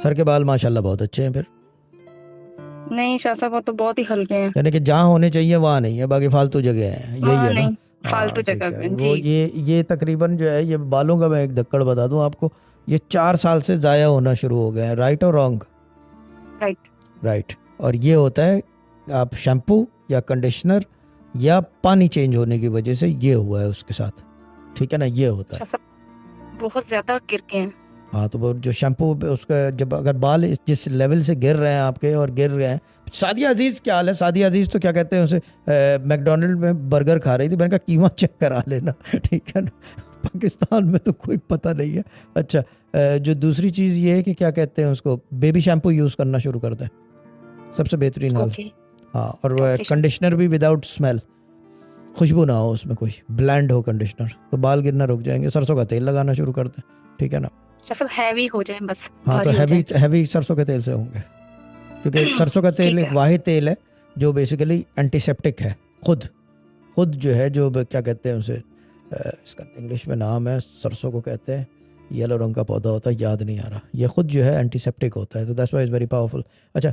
Sir के बाल माशाल्लाह बहुत अच्छे हैं फिर, नहीं शाह साहब, वो तो बहुत ही हल्के हैं। यानी कि जहाँ होने चाहिए वहाँ नहीं है, बाकी फालतू जगह है, यही वहाँ है ना। नहीं, फालतू हाँ ठीक जगह है। पे वो जी। ये तकरीबन जो है, ये बालों का मैं एक दक्कड़ बता दूं आपको, ये 4 साल से ज़ाया होना शुरू हो गए हैं, राइट और रॉन्ग? राइट। राइट। और ये होता है आप शैम्पू या कंडीशनर या पानी चेंज होने की वजह से ये हुआ है उसके साथ, ठीक है ना, ये होता शाह है। साहब बहुत ज्यादा गिर के हैं। हाँ तो वो जो शैम्पू उसका, जब अगर बाल जिस लेवल से गिर रहे हैं आपके और गिर रहे हैं। सादिया अजीज़ क्या हाल है? सादिया अजीज़ तो क्या कहते हैं उसे, मैकडोनल्ड में बर्गर खा रही थी, मैंने कहा कीमा चेक करा लेना ठीक है ना। पाकिस्तान में तो कोई पता नहीं है। अच्छा, जो दूसरी चीज़ ये है कि क्या कहते हैं उसको, बेबी शैम्पू यूज़ करना शुरू कर दें, सबसे बेहतरीन हल। ओके। हाँ, और ओके शाह कंडीशनर भी विदाउट स्मेल, खुशबू ना हो उसमें कोई, ब्लैंड हो कंडीशनर, तो बाल गिरना रुक जाएंगे। सरसों का तेल लगाना शुरू कर दें, ठीक है ना। साहब, हैवी हो जाए बस, हाँ तो भारी हो हैवी जाए। हैवी सरसों के तेल से होंगे, क्योंकि सरसों का तेल ठीक एक है। वाहिद तेल है जो बेसिकली एंटीसेप्टिक है। खुद खुद जो है, जो क्या कहते हैं उसे, इसका इंग्लिश में नाम है, सरसों को कहते हैं, येलो रंग का पौधा होता है, याद नहीं आ रहा, ये खुद जो है एंटीसेप्टिक होता है, तो that's why is very powerful. अच्छा,